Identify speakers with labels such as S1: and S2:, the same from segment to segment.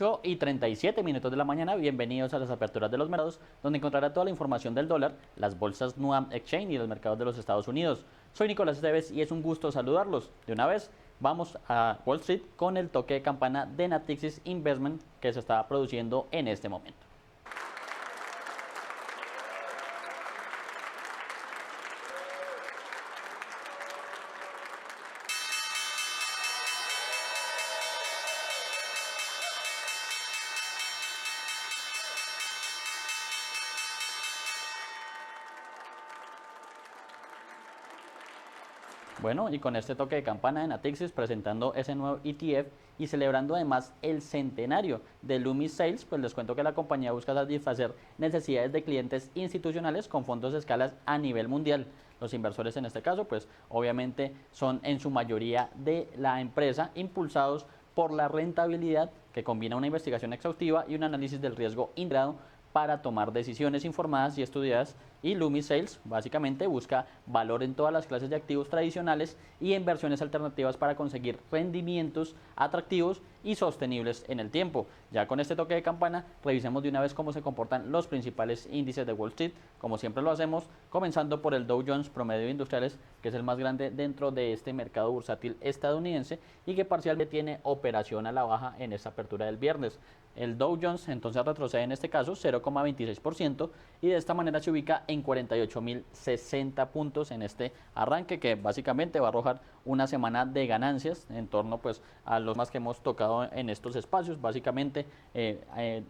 S1: 8:37 de la mañana, bienvenidos a las aperturas de los mercados, donde encontrará toda la información del dólar, las bolsas NUAM Exchange y los mercados de los Estados Unidos. Soy Nicolás Esteves y es un gusto saludarlos. De una vez, vamos a Wall Street con el toque de campana de Natixis Investment que se está produciendo en este momento. Bueno, y con este toque de campana de Natixis presentando ese nuevo ETF y celebrando además el centenario de Loomis Sales, pues les cuento que la compañía busca satisfacer necesidades de clientes institucionales con fondos de escalas a nivel mundial. Los inversores en este caso, pues obviamente son en su mayoría de la empresa, impulsados por la rentabilidad que combina una investigación exhaustiva y un análisis del riesgo integrado para tomar decisiones informadas y estudiadas. Y Loomis Sales básicamente busca valor en todas las clases de activos tradicionales y inversiones alternativas para conseguir rendimientos atractivos y sostenibles en el tiempo. Ya con este toque de campana, revisemos de una vez cómo se comportan los principales índices de Wall Street, como siempre lo hacemos, comenzando por el Dow Jones Promedio de Industriales, que es el más grande dentro de este mercado bursátil estadounidense y que parcialmente tiene operación a la baja en esta apertura del viernes. El Dow Jones entonces retrocede en este caso 0,26% y de esta manera se ubica en 48.060 puntos en este arranque, que básicamente va a arrojar una semana de ganancias en torno pues a los más que hemos tocado en estos espacios, básicamente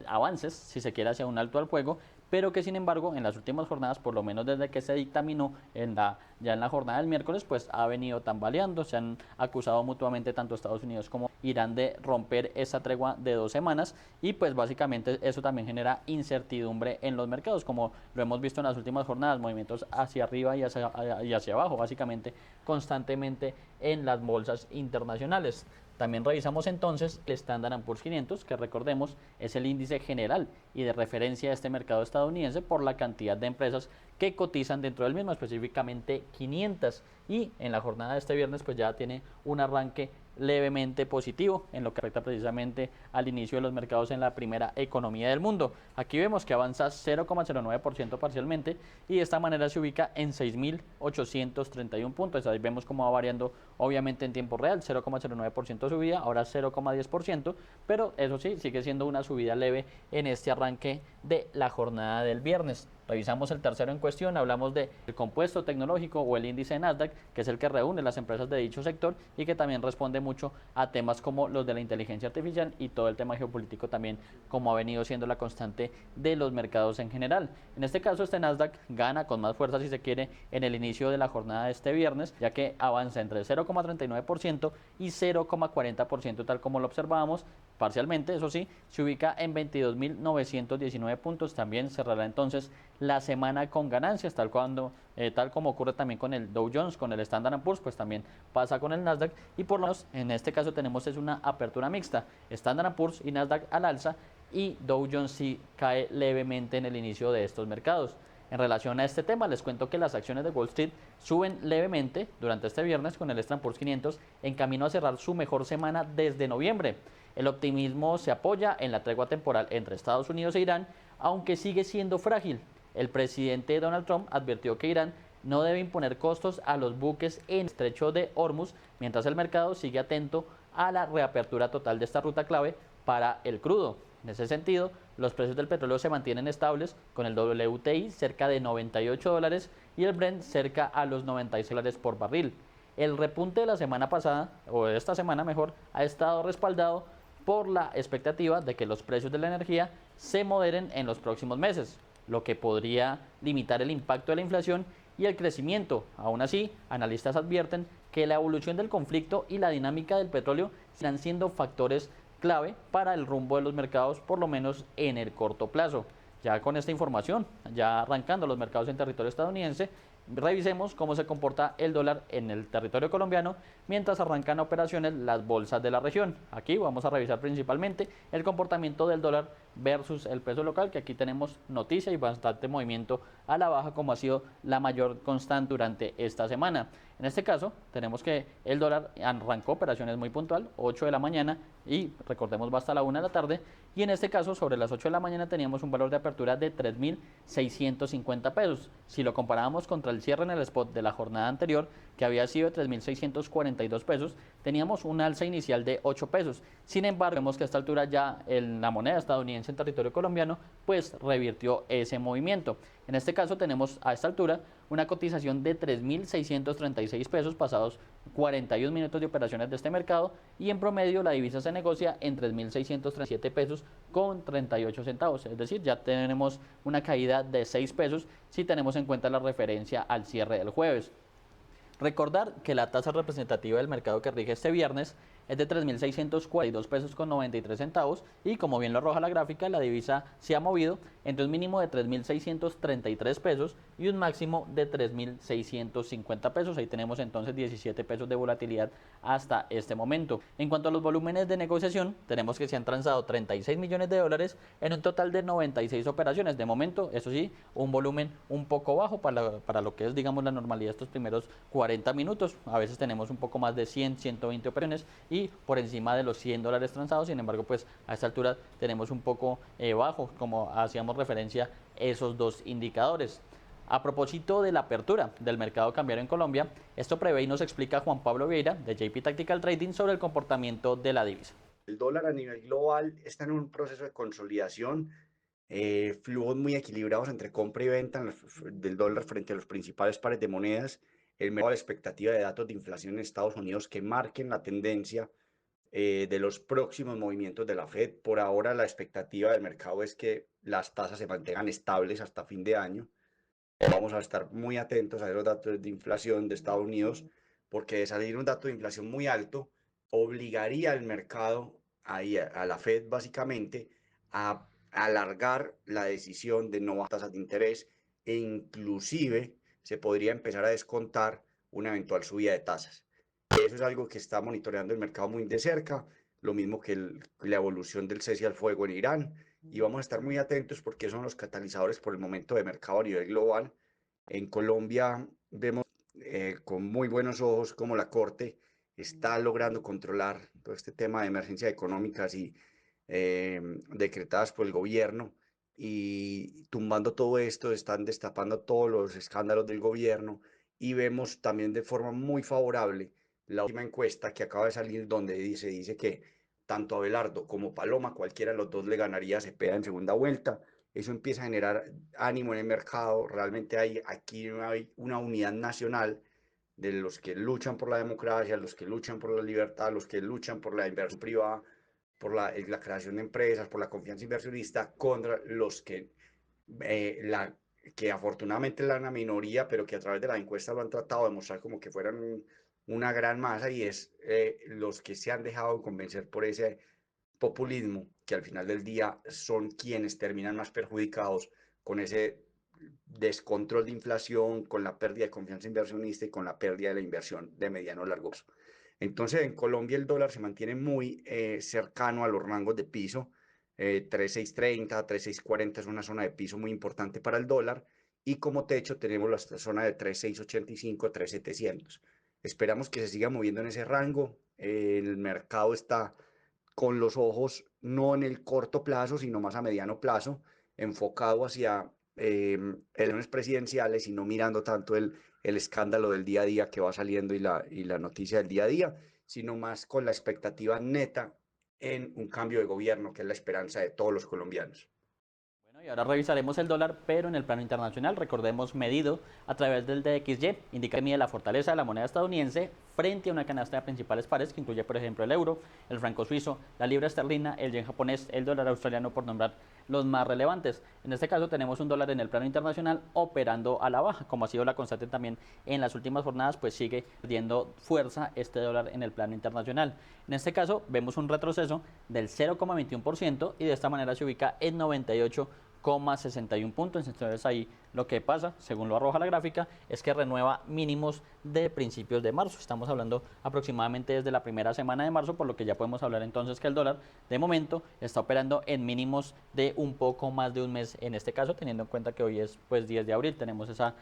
S1: avances si se quiere hacia un alto al fuego, pero que sin embargo en las últimas jornadas, por lo menos desde que se dictaminó ya en la jornada del miércoles, pues ha venido tambaleando. Se han acusado mutuamente tanto Estados Unidos como Irán de romper esa tregua de 2 semanas y pues básicamente eso también genera incertidumbre en los mercados, como lo hemos visto en las últimas jornadas, movimientos hacia arriba y hacia abajo, básicamente constantemente en las bolsas internacionales. También revisamos entonces el Standard & Poor's 500, que recordemos es el índice general y de referencia de este mercado estadounidense por la cantidad de empresas que cotizan dentro del mismo, específicamente 500, y en la jornada de este viernes pues ya tiene un arranque levemente positivo en lo que afecta precisamente al inicio de los mercados en la primera economía del mundo. Aquí vemos que avanza 0,09% parcialmente y de esta manera se ubica en 6.831 puntos. Ahí vemos cómo va variando obviamente en tiempo real, 0,09% subida, ahora 0,10%, pero eso sí, sigue siendo una subida leve en este arranque de la jornada del viernes. Revisamos el tercero en cuestión, hablamos del compuesto tecnológico o el índice Nasdaq, que es el que reúne las empresas de dicho sector y que también responde mucho a temas como los de la inteligencia artificial y todo el tema geopolítico también, como ha venido siendo la constante de los mercados en general. En este caso, este Nasdaq gana con más fuerza, si se quiere, en el inicio de la jornada de este viernes, ya que avanza entre 0,39% y 0,40%, tal como lo observábamos. Parcialmente, eso sí, se ubica en 22.919 puntos. También cerrará entonces la semana con ganancias, tal como ocurre también con el Dow Jones, con el Standard & Poor's, pues también pasa con el Nasdaq, y por lo menos en este caso tenemos es una apertura mixta, Standard & Poor's y Nasdaq al alza, y Dow Jones sí cae levemente en el inicio de estos mercados. En relación a este tema, les cuento que las acciones de Wall Street suben levemente durante este viernes con el Standard & Poor's 500 en camino a cerrar su mejor semana desde noviembre. El optimismo se apoya en la tregua temporal entre Estados Unidos e Irán, aunque sigue siendo frágil. El presidente Donald Trump advirtió que Irán no debe imponer costos a los buques en el estrecho de Hormuz, mientras el mercado sigue atento a la reapertura total de esta ruta clave para el crudo. En ese sentido, los precios del petróleo se mantienen estables, con el WTI cerca de $98 y el Brent cerca a los $96 por barril. El repunte de la semana pasada, o de esta semana mejor, ha estado respaldado por la expectativa de que los precios de la energía se moderen en los próximos meses, lo que podría limitar el impacto de la inflación y el crecimiento. Aún así, analistas advierten que la evolución del conflicto y la dinámica del petróleo están siendo factores clave para el rumbo de los mercados, por lo menos en el corto plazo. Ya con esta información, ya arrancando los mercados en territorio estadounidense, Revisemos cómo se comporta el dólar en el territorio colombiano mientras arrancan operaciones las bolsas de la región. Aquí vamos a revisar principalmente el comportamiento del dólar versus el peso local, que aquí tenemos noticia y bastante movimiento a la baja, como ha sido la mayor constante durante esta semana. En este caso, tenemos que el dólar arrancó operaciones muy puntual, 8 de la mañana, y recordemos va hasta la 1 de la tarde, y en este caso sobre las 8 de la mañana teníamos un valor de apertura de 3.650 pesos. Si lo comparábamos contra el cierre en el spot de la jornada anterior, que había sido de 3.642 pesos, teníamos un alza inicial de 8 pesos. Sin embargo, vemos que a esta altura ya la moneda estadounidense en territorio colombiano pues revirtió ese movimiento. En este caso tenemos a esta altura una cotización de 3.636 pesos pasados 41 minutos de operaciones de este mercado, y en promedio la divisa se negocia en 3.637 pesos con 38 centavos, es decir, ya tenemos una caída de 6 pesos si tenemos en cuenta la referencia al cierre del jueves. Recordar que la tasa representativa del mercado que rige este viernes es de 3.642 pesos con 93 centavos, y como bien lo arroja la gráfica, la divisa se ha movido entre un mínimo de 3.633 pesos y un máximo de 3.650 pesos. Ahí tenemos entonces 17 pesos de volatilidad hasta este momento. En cuanto a los volúmenes de negociación, tenemos que se han transado 36 millones de dólares en un total de 96 operaciones. De momento, eso sí, un volumen un poco bajo para lo que es, digamos, la normalidad de estos primeros 40 minutos. A veces tenemos un poco más de 100, 120 operaciones y por encima de los 100 dólares transados. Sin embargo, pues a esta altura tenemos un poco bajo, como hacíamos referencia esos dos indicadores. A propósito de la apertura del mercado cambiario en Colombia, esto prevé y nos explica Juan Pablo Vieira de JP Tactical Trading sobre el comportamiento de la divisa.
S2: El dólar a nivel global está en un proceso de consolidación, flujos muy equilibrados entre compra y venta del dólar frente a los principales pares de monedas, el mercado a la expectativa de datos de inflación en Estados Unidos que marquen la tendencia de los próximos movimientos de la Fed. Por ahora la expectativa del mercado es que las tasas se mantengan estables hasta fin de año. Vamos a estar muy atentos a los datos de inflación de Estados Unidos, porque de salir un dato de inflación muy alto, obligaría al mercado, a la Fed básicamente, a alargar la decisión de no bajar tasas de interés, e inclusive se podría empezar a descontar una eventual subida de tasas. Eso es algo que está monitoreando el mercado muy de cerca, lo mismo que la evolución del cese al fuego en Irán, y vamos a estar muy atentos porque son los catalizadores por el momento de mercado a nivel global. En Colombia vemos con muy buenos ojos cómo la Corte está logrando controlar todo este tema de emergencias económicas y decretadas por el gobierno, y tumbando todo esto, están destapando todos los escándalos del gobierno, y vemos también de forma muy favorable la última encuesta que acaba de salir donde dice que tanto Abelardo como Paloma, cualquiera de los dos le ganaría a Cepeda en segunda vuelta. Eso empieza a generar ánimo en el mercado. Realmente aquí hay una unidad nacional de los que luchan por la democracia, los que luchan por la libertad, los que luchan por la inversión privada, por la creación de empresas, por la confianza inversionista, contra los que afortunadamente la minoría, pero que a través de la encuesta lo han tratado de mostrar como que fueran una gran masa, y es los que se han dejado convencer por ese populismo, que al final del día son quienes terminan más perjudicados con ese descontrol de inflación, con la pérdida de confianza inversionista y con la pérdida de la inversión de mediano a largo plazo. Entonces, en Colombia el dólar se mantiene muy cercano a los rangos de piso. 3.630, 3.640 es una zona de piso muy importante para el dólar, y como techo tenemos la zona de 3.685, 3.700. Esperamos que se siga moviendo en ese rango. El mercado está con los ojos no en el corto plazo, sino más a mediano plazo, enfocado hacia elecciones presidenciales y no mirando tanto el escándalo del día a día que va saliendo y la noticia del día a día, sino más con la expectativa neta en un cambio de gobierno, que es la esperanza de todos los colombianos.
S1: Bueno, y ahora revisaremos el dólar, pero en el plano internacional, recordemos, medido a través del DXY, indica que mide la fortaleza de la moneda estadounidense frente a una canasta de principales pares que incluye, por ejemplo, el euro, el franco suizo, la libra esterlina, el yen japonés, el dólar australiano, por nombrar los más relevantes. En este caso tenemos un dólar en el plano internacional operando a la baja, como ha sido la constante también en las últimas jornadas, pues sigue perdiendo fuerza este dólar en el plano internacional. En este caso vemos un retroceso del 0,21% y de esta manera se ubica en 98 0,61 puntos. Entonces ahí lo que pasa, según lo arroja la gráfica, es que renueva mínimos de principios de marzo. Estamos hablando aproximadamente desde la primera semana de marzo, por lo que ya podemos hablar entonces que el dólar de momento está operando en mínimos de un poco más de un mes en este caso, teniendo en cuenta que hoy es pues 10 de abril, tenemos esa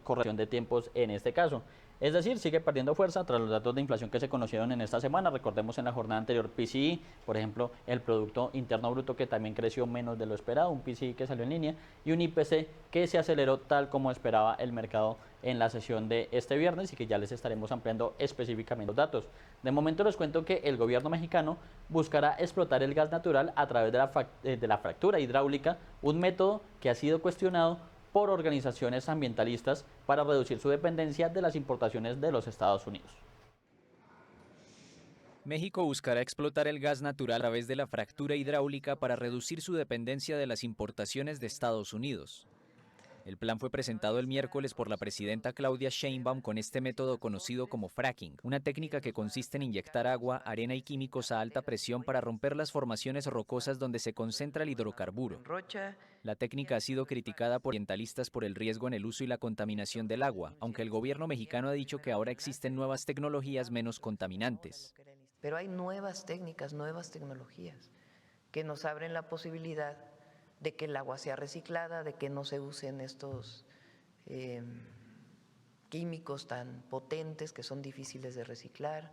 S1: corrección de tiempos en este caso. Es decir, sigue perdiendo fuerza tras los datos de inflación que se conocieron en esta semana. Recordemos en la jornada anterior PCI, por ejemplo, el Producto Interno Bruto que también creció menos de lo esperado, un PCI que salió en línea y un IPC que se aceleró tal como esperaba el mercado en la sesión de este viernes y que ya les estaremos ampliando específicamente los datos. De momento les cuento que el gobierno mexicano buscará explotar el gas natural a través de la fractura hidráulica, un método que ha sido cuestionado por organizaciones ambientalistas para reducir su dependencia de las importaciones de los Estados Unidos.
S3: México buscará explotar el gas natural a través de la fractura hidráulica para reducir su dependencia de las importaciones de Estados Unidos. El plan fue presentado el miércoles por la presidenta Claudia Sheinbaum con este método conocido como fracking, una técnica que consiste en inyectar agua, arena y químicos a alta presión para romper las formaciones rocosas donde se concentra el hidrocarburo. La técnica ha sido criticada por ambientalistas por el riesgo en el uso y la contaminación del agua, aunque el gobierno mexicano ha dicho que ahora existen nuevas tecnologías menos contaminantes.
S4: Pero hay nuevas técnicas, nuevas tecnologías que nos abren la posibilidad de que el agua sea reciclada, de que no se usen estos químicos tan potentes que son difíciles de reciclar.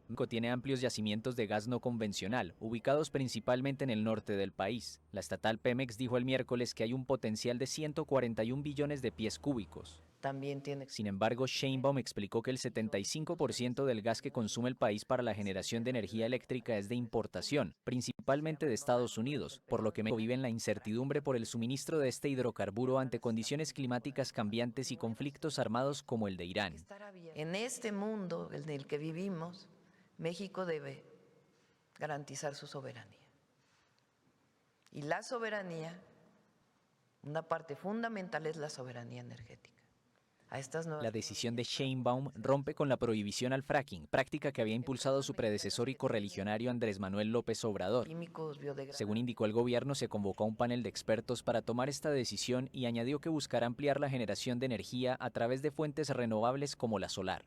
S3: México tiene amplios yacimientos de gas no convencional, ubicados principalmente en el norte del país. La estatal Pemex dijo el miércoles que hay un potencial de 141 billones de pies cúbicos.
S4: También tiene...
S3: Sin embargo, Sheinbaum explicó que el 75% del gas que consume el país para la generación de energía eléctrica es de importación, principalmente de Estados Unidos, por lo que México vive en la incertidumbre por el suministro de este hidrocarburo ante condiciones climáticas cambiantes y conflictos armados como el de Irán.
S4: En este mundo en el que vivimos, México debe garantizar su soberanía. Y la soberanía, una parte fundamental es la soberanía energética.
S3: La decisión de Sheinbaum rompe con la prohibición al fracking, práctica que había impulsado su predecesor y correligionario Andrés Manuel López Obrador. Según indicó el gobierno, se convocó a un panel de expertos para tomar esta decisión y añadió que buscará ampliar la generación de energía a través de fuentes renovables como la solar.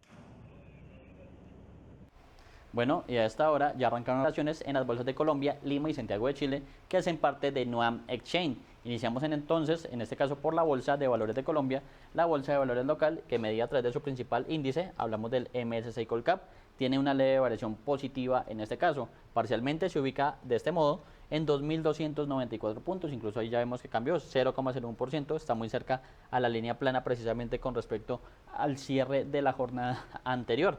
S1: Bueno, y a esta hora ya arrancaron operaciones en las bolsas de Colombia, Lima y Santiago de Chile, que hacen parte de Nuam Exchange. Iniciamos entonces, en este caso por la Bolsa de Valores de Colombia, la Bolsa de Valores local, que medía a través de su principal índice, hablamos del MSCI Colcap, tiene una leve variación positiva en este caso. Parcialmente se ubica de este modo en 2.294 puntos, incluso ahí ya vemos que cambió 0,01%, está muy cerca a la línea plana precisamente con respecto al cierre de la jornada anterior.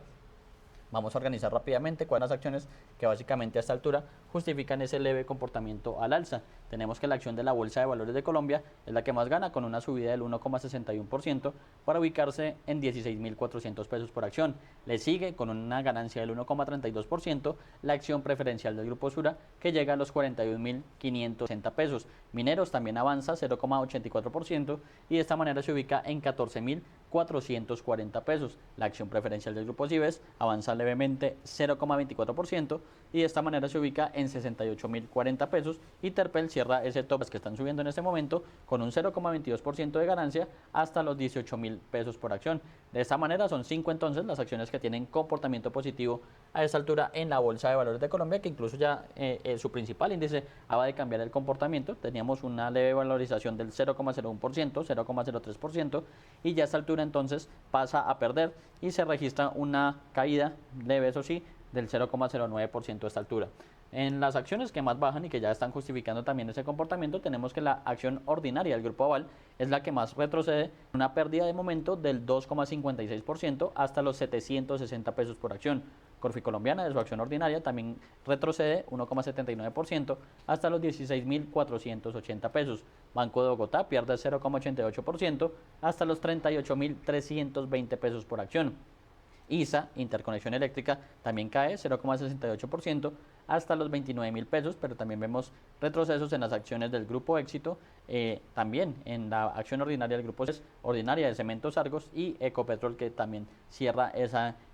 S1: Vamos a organizar rápidamente cuáles acciones que básicamente a esta altura justifican ese leve comportamiento al alza. Tenemos que la acción de la Bolsa de Valores de Colombia es la que más gana con una subida del 1,61% para ubicarse en 16.400 pesos por acción. Le sigue con una ganancia del 1,32% la acción preferencial del Grupo Sura que llega a los 41.560 pesos. Mineros también avanza 0,84% y de esta manera se ubica en 14.440 pesos. La acción preferencial del Grupo Cibes avanza levemente 0,24% y de esta manera se ubica en 68.040 pesos y Terpel cierra ese top que están subiendo en este momento con un 0,22% de ganancia hasta los 18.000 pesos por acción. De esta manera son 5 entonces las acciones que tienen comportamiento positivo a esta altura en la Bolsa de Valores de Colombia, que incluso ya su principal índice acaba de cambiar el comportamiento. Teníamos una leve valorización del 0,01%, 0,03% y ya a esta altura entonces pasa a perder y se registra una caída leve, eso sí, del 0,09% a esta altura. En las acciones que más bajan y que ya están justificando también ese comportamiento, tenemos que la acción ordinaria del Grupo Aval es la que más retrocede, una pérdida de momento del 2,56% hasta los 760 pesos por acción. Corficolombiana de su acción ordinaria también retrocede 1,79% hasta los 16.480 pesos. Banco de Bogotá pierde 0,88% hasta los 38.320 pesos por acción. ISA, Interconexión Eléctrica, también cae 0,68% hasta los 29.000 pesos, pero también vemos retrocesos en las acciones del Grupo Éxito, también en la acción ordinaria del Grupo ordinaria de Cementos Argos y Ecopetrol, que también cierra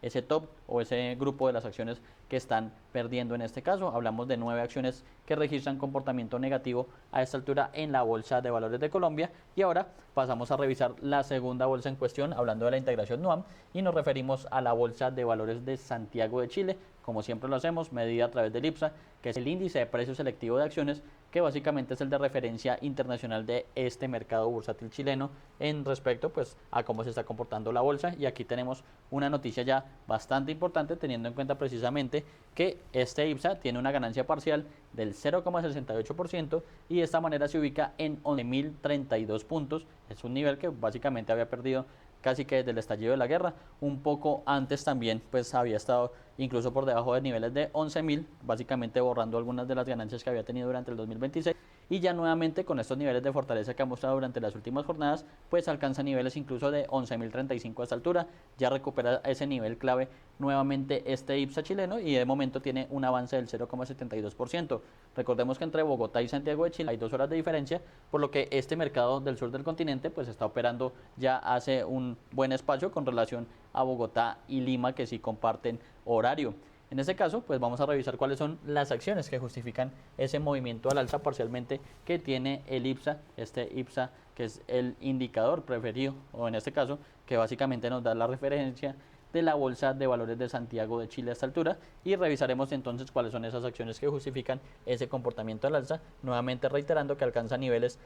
S1: ese top o ese grupo de las acciones que están perdiendo en este caso. Hablamos de 9 acciones que registran comportamiento negativo a esta altura en la Bolsa de Valores de Colombia. Y ahora pasamos a revisar la segunda bolsa en cuestión, hablando de la integración NUAM, y nos referimos a la Bolsa de Valores de Santiago de Chile. Como siempre lo hacemos, medida a través del IPSA, que es el índice de precio selectivo de acciones, que básicamente es el de referencia internacional de este mercado bursátil chileno en respecto pues a cómo se está comportando la bolsa. Y aquí tenemos una noticia ya bastante importante, teniendo en cuenta precisamente que este IPSA tiene una ganancia parcial del 0,68% y de esta manera se ubica en 11.032 puntos. Es un nivel que básicamente había perdido casi que desde el estallido de la guerra. Un poco antes también pues había estado incluso por debajo de niveles de 11.000, básicamente borrando algunas de las ganancias que había tenido durante el 2026, y ya nuevamente con estos niveles de fortaleza que ha mostrado durante las últimas jornadas, pues alcanza niveles incluso de 11.035 a esta altura. Ya recupera ese nivel clave nuevamente este IPSA chileno y de momento tiene un avance del 0,72%. Recordemos que entre Bogotá y Santiago de Chile hay 2 horas de diferencia, por lo que este mercado del sur del continente pues está operando ya hace un buen espacio con relación a Bogotá y Lima, que sí comparten horario. En este caso, pues vamos a revisar cuáles son las acciones que justifican ese movimiento al alza parcialmente que tiene el IPSA, este IPSA que es el indicador preferido, o en este caso, que básicamente nos da la referencia de la Bolsa de Valores de Santiago de Chile a esta altura, y revisaremos entonces cuáles son esas acciones que justifican ese comportamiento al alza, nuevamente reiterando que alcanza niveles,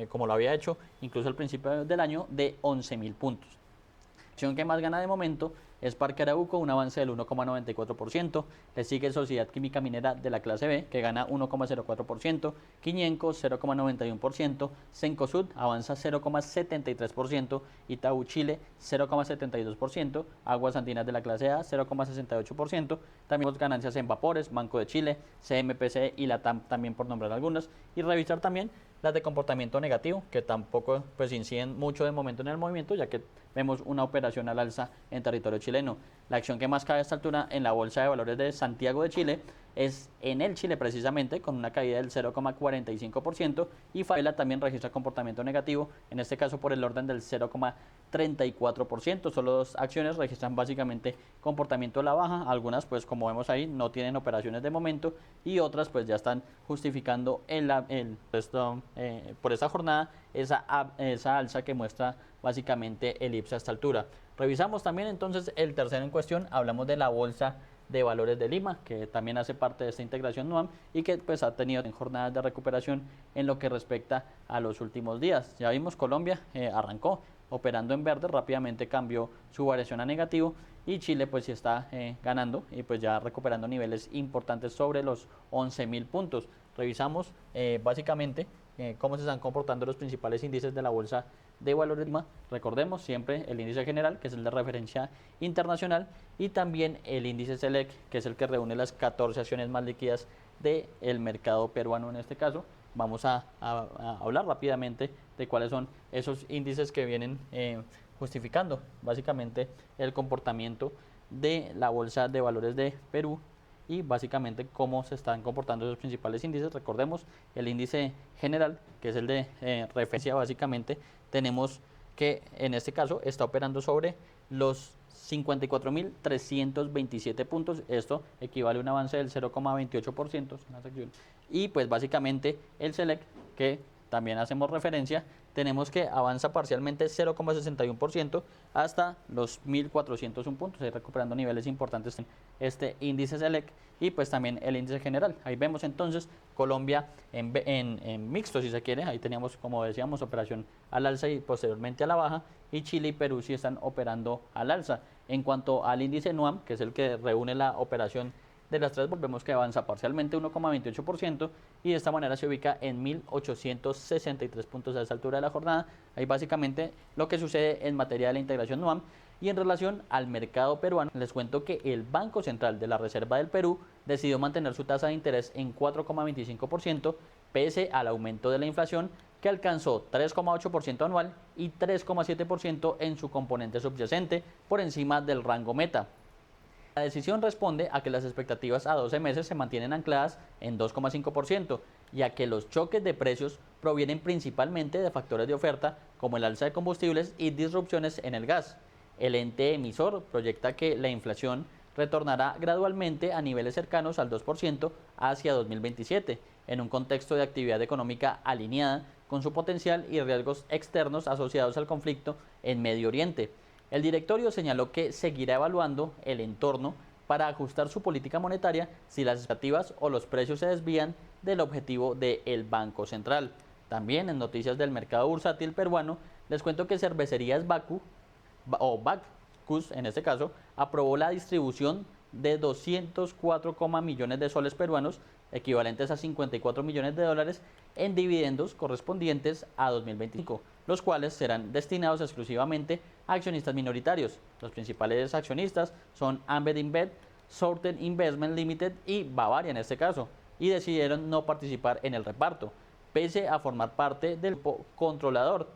S1: como lo había hecho incluso al principio del año, de 11.000 puntos. La acción que más gana de momento es Parque Arauco, un avance del 1,94%, le sigue Sociedad Química Minera de la clase B, que gana 1,04%, Quiñenco 0,91%, Cencosud avanza 0,73%, Itaú Chile 0,72%, Aguas Andinas de la clase A 0,68%, también ganancias en Vapores, Banco de Chile, CMPC y Latam, también por nombrar algunas, y revisar también las de comportamiento negativo, que tampoco pues inciden mucho de momento en el movimiento, ya que vemos una operación al alza en territorio chileno. La acción que más cae a esta altura en la Bolsa de Valores de Santiago de Chile es Enel Chile, precisamente con una caída del 0,45%, y Falabella también registra comportamiento negativo, en este caso por el orden del 0,34%. Solo 2 acciones registran básicamente comportamiento a la baja, algunas pues como vemos ahí no tienen operaciones de momento y otras pues ya están justificando por esta jornada esa alza que muestra básicamente el IPSA a esta altura. Revisamos también entonces el tercero en cuestión, hablamos de la Bolsa de Valores de Lima, que también hace parte de esta integración NUAM y que pues ha tenido jornadas de recuperación en lo que respecta a los últimos días. Ya vimos Colombia arrancó operando en verde, rápidamente cambió su variación a negativo, y Chile pues sí está ganando y pues ya recuperando niveles importantes sobre los 11.000 puntos. Revisamos básicamente cómo se están comportando los principales índices de la Bolsa de Valores de Lima. Recordemos siempre el índice general, que es el de referencia internacional, y también el índice SELEC, que es el que reúne las 14 acciones más líquidas del mercado peruano en este caso. Vamos a hablar rápidamente de cuáles son esos índices que vienen justificando básicamente el comportamiento de la Bolsa de Valores de Perú y básicamente cómo se están comportando esos principales índices. Recordemos el índice general, que es el de referencia básicamente, tenemos que en este caso está operando sobre los 54.327 puntos, esto equivale a un avance del 0,28%, y pues básicamente el SELEC, que también hacemos referencia, tenemos que avanza parcialmente 0,61% hasta los 1.401 puntos, ahí recuperando niveles importantes en este índice SELEC, y pues también el índice general. Ahí vemos entonces Colombia en mixto, si se quiere, ahí teníamos, como decíamos, operación al alza y posteriormente a la baja, y Chile y Perú sí están operando al alza. En cuanto al índice NUAM, que es el que reúne la operación de las tres, volvemos que avanza parcialmente 1,28% y de esta manera se ubica en 1.863 puntos a esta altura de la jornada. Ahí básicamente lo que sucede en materia de la integración NUAM. Y en relación al mercado peruano, les cuento que el Banco Central de la Reserva del Perú decidió mantener su tasa de interés en 4,25% pese al aumento de la inflación, que alcanzó 3,8% anual y 3,7% en su componente subyacente, por encima del rango meta. La decisión responde a que las expectativas a 12 meses se mantienen ancladas en 2,5% y a que los choques de precios provienen principalmente de factores de oferta como el alza de combustibles y disrupciones en el gas. El ente emisor proyecta que la inflación retornará gradualmente a niveles cercanos al 2% hacia 2027, en un contexto de actividad económica alineada con su potencial y riesgos externos asociados al conflicto en Medio Oriente. El directorio señaló que seguirá evaluando el entorno para ajustar su política monetaria si las expectativas o los precios se desvían del objetivo del Banco Central. También en noticias del mercado bursátil peruano, les cuento que Cervecerías Bacus, en este caso, aprobó la distribución de 204, millones de soles peruanos, equivalentes a 54 millones de dólares, en dividendos correspondientes a 2025, los cuales serán destinados exclusivamente a accionistas minoritarios. Los principales accionistas son Amber InBev, Southern Investment Limited y Bavaria en este caso, y decidieron no participar en el reparto, pese a formar parte del grupo controlador.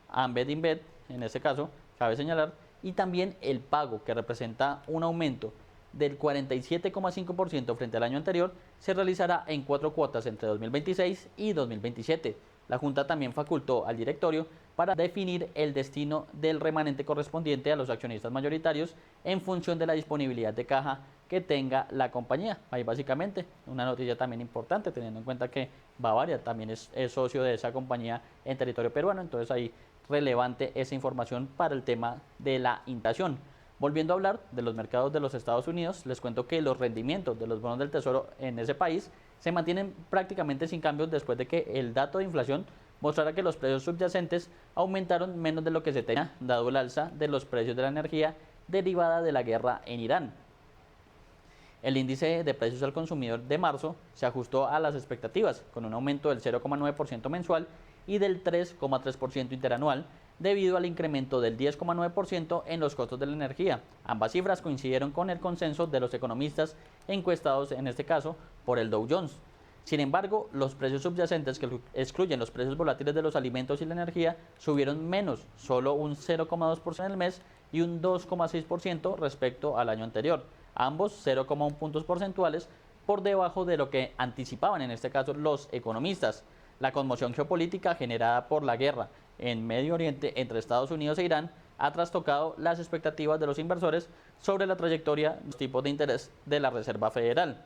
S1: Amber InBev, en este caso, cabe señalar, y también el pago, que representa un aumento del 47,5% frente al año anterior, se realizará en 4 cuotas entre 2026 y 2027. La Junta también facultó al directorio para definir el destino del remanente correspondiente a los accionistas mayoritarios en función de la disponibilidad de caja que tenga la compañía. Ahí básicamente una noticia también importante, teniendo en cuenta que Bavaria también es socio de esa compañía en territorio peruano, entonces ahí relevante esa información para el tema de la inflación. Volviendo a hablar de los mercados de los Estados Unidos, les cuento que los rendimientos de los bonos del Tesoro en ese país se mantienen prácticamente sin cambios después de que el dato de inflación mostrara que los precios subyacentes aumentaron menos de lo que se tenía, dado el alza de los precios de la energía derivada de la guerra en Irán. El índice de precios al consumidor de marzo se ajustó a las expectativas, con un aumento del 0,9% mensual y del 3,3% interanual, debido al incremento del 10,9% en los costos de la energía. Ambas cifras coincidieron con el consenso de los economistas encuestados, en este caso, por el Dow Jones. Sin embargo, los precios subyacentes, que excluyen los precios volátiles de los alimentos y la energía, subieron menos, solo un 0,2% en el mes y un 2,6% respecto al año anterior, ambos 0,1 puntos porcentuales por debajo de lo que anticipaban, en este caso, los economistas. La conmoción geopolítica generada por la guerra en Medio Oriente entre Estados Unidos e Irán ha trastocado las expectativas de los inversores sobre la trayectoria de los tipos de interés de la Reserva Federal.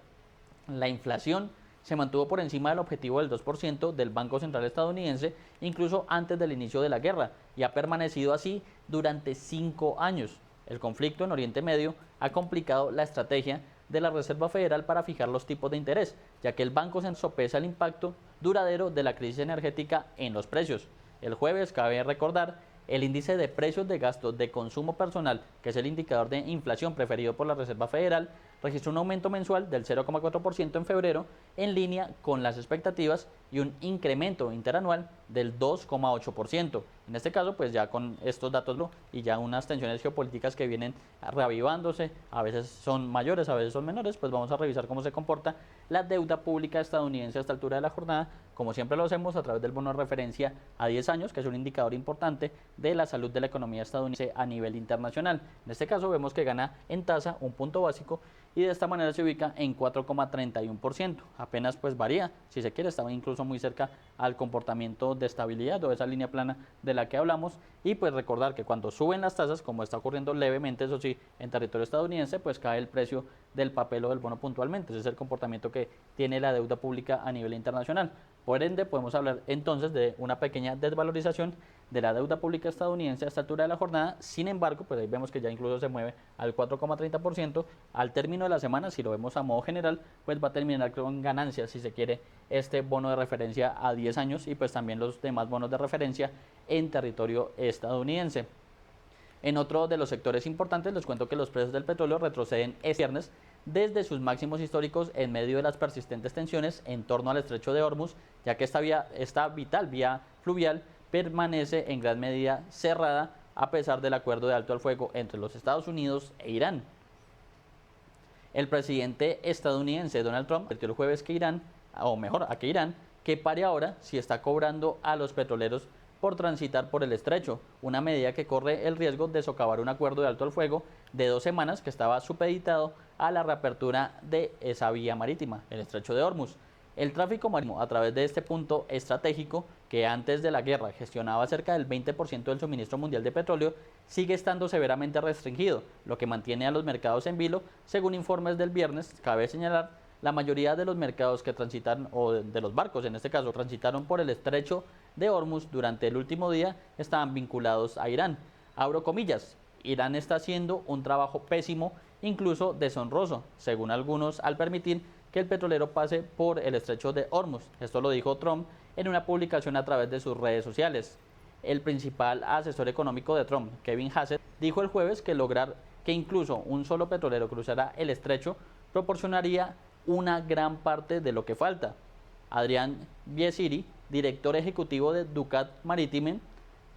S1: La inflación se mantuvo por encima del objetivo del 2% del Banco Central estadounidense, incluso antes del inicio de la guerra, y ha permanecido así durante 5 años. El conflicto en Oriente Medio ha complicado la estrategia de la Reserva Federal para fijar los tipos de interés, ya que el banco se sopesa el impacto duradero de la crisis energética en los precios. El jueves, cabe recordar, el índice de precios de gasto de consumo personal, que es el indicador de inflación preferido por la Reserva Federal, registró un aumento mensual del 0,4% en febrero, en línea con las expectativas, y un incremento interanual del 2,8%. En este caso, pues ya con estos datos y ya unas tensiones geopolíticas que vienen reavivándose, a veces son mayores, a veces son menores, pues vamos a revisar cómo se comporta la deuda pública estadounidense a esta altura de la jornada, como siempre lo hacemos a través del bono de referencia a 10 años, que es un indicador importante de la salud de la economía estadounidense a nivel internacional. En este caso vemos que gana en tasa un punto básico y de esta manera se ubica en 4,31%. Apenas pues varía, si se quiere, estaba incluso muy cerca al comportamiento de estabilidad o esa línea plana de la que hablamos, y pues recordar que cuando suben las tasas, como está ocurriendo levemente, eso sí, en territorio estadounidense, pues cae el precio del papel o del bono puntualmente. Ese es el comportamiento que tiene la deuda pública a nivel internacional. Por ende, podemos hablar entonces de una pequeña desvalorización de la deuda pública estadounidense a esta altura de la jornada. Sin embargo, pues ahí vemos que ya incluso se mueve al 4,30%. Al término de la semana, si lo vemos a modo general, pues va a terminar con ganancias, si se quiere, este bono de referencia a 10 años y pues también los demás bonos de referencia en territorio estadounidense. En otro de los sectores importantes, les cuento que los precios del petróleo retroceden este viernes desde sus máximos históricos en medio de las persistentes tensiones en torno al estrecho de Hormuz, ya que esta vital vía fluvial permanece en gran medida cerrada a pesar del acuerdo de alto al fuego entre los Estados Unidos e Irán. El presidente estadounidense Donald Trump advirtió el jueves que Irán, que pare ahora si está cobrando a los petroleros por transitar por el estrecho, una medida que corre el riesgo de socavar un acuerdo de alto al fuego de 2 semanas que estaba supeditado a la reapertura de esa vía marítima, el estrecho de Hormuz. El tráfico marítimo a través de este punto estratégico, que antes de la guerra gestionaba cerca del 20% del suministro mundial de petróleo, sigue estando severamente restringido, lo que mantiene a los mercados en vilo. Según informes del viernes, cabe señalar, la mayoría de los mercados que transitan, o de los barcos en este caso, transitaron por el estrecho de Hormuz durante el último día, estaban vinculados a Irán. Abro comillas, Irán está haciendo un trabajo pésimo, incluso deshonroso, según algunos, al permitir que el petrolero pase por el estrecho de Hormuz. Esto lo dijo Trump en una publicación a través de sus redes sociales. El principal asesor económico de Trump, Kevin Hassett, dijo el jueves que lograr que incluso un solo petrolero cruzara el estrecho proporcionaría una gran parte de lo que falta. Adrián Biesiri, director ejecutivo de Ducat Maritime,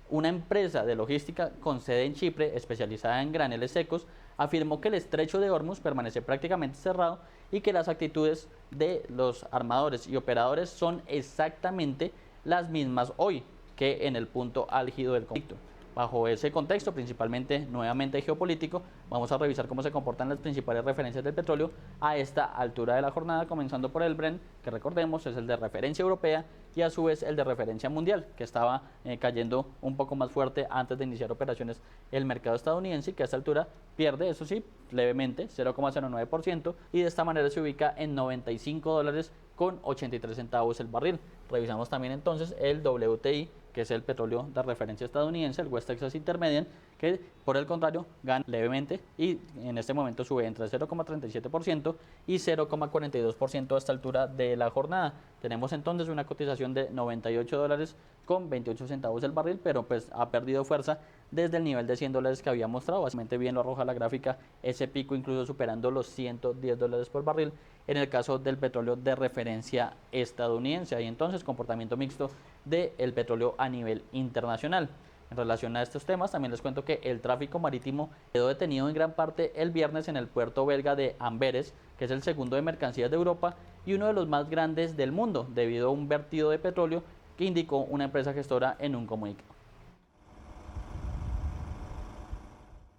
S1: una empresa de logística con sede en Chipre especializada en graneles secos, afirmó que el estrecho de Hormuz permanece prácticamente cerrado y que las actitudes de los armadores y operadores son exactamente las mismas hoy que en el punto álgido del conflicto. Bajo ese contexto, principalmente nuevamente geopolítico, vamos a revisar cómo se comportan las principales referencias del petróleo a esta altura de la jornada, comenzando por el Brent, que recordemos es el de referencia europea y a su vez el de referencia mundial, que estaba cayendo un poco más fuerte antes de iniciar operaciones el mercado estadounidense, que a esta altura pierde, eso sí, levemente, 0,09%, y de esta manera se ubica en $95 con 83 centavos el barril. Revisamos también entonces el WTI, que es el petróleo de referencia estadounidense, el West Texas Intermediate, que por el contrario gana levemente y en este momento sube entre 0,37% y 0,42% a esta altura de la jornada. Tenemos entonces una cotización de $98 con 28 centavos el barril, pero pues ha perdido fuerza desde el nivel de $100 que había mostrado. Básicamente bien lo arroja la gráfica, ese pico incluso superando los $110 por barril en el caso del petróleo de referencia estadounidense. Hay entonces comportamiento mixto del petróleo a nivel internacional. En relación a estos temas, también les cuento que el tráfico marítimo quedó detenido en gran parte el viernes en el puerto belga de Amberes, que es el segundo de mercancías de Europa y uno de los más grandes del mundo, debido a un vertido de petróleo que indicó una empresa gestora en un comunicado.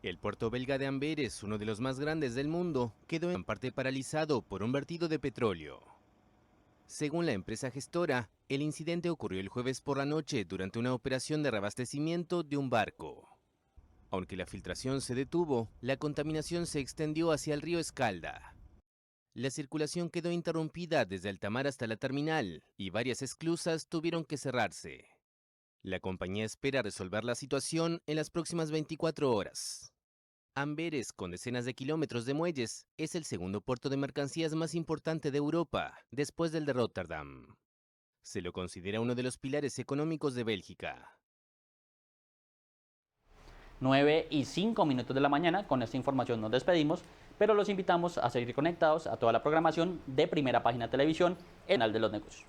S5: El puerto belga de Amberes, uno de los más grandes del mundo, quedó en parte paralizado por un vertido de petróleo. Según la empresa gestora, el incidente ocurrió el jueves por la noche durante una operación de reabastecimiento de un barco. Aunque la filtración se detuvo, la contaminación se extendió hacia el río Escalda. La circulación quedó interrumpida desde alta mar hasta la terminal y varias esclusas tuvieron que cerrarse. La compañía espera resolver la situación en las próximas 24 horas. Amberes, con decenas de kilómetros de muelles, es el segundo puerto de mercancías más importante de Europa, después del de Rotterdam. Se lo considera uno de los pilares económicos de Bélgica.
S1: 9:05 de la mañana, con esta información nos despedimos, pero los invitamos a seguir conectados a toda la programación de Primera Página Televisión, en el canal de los negocios.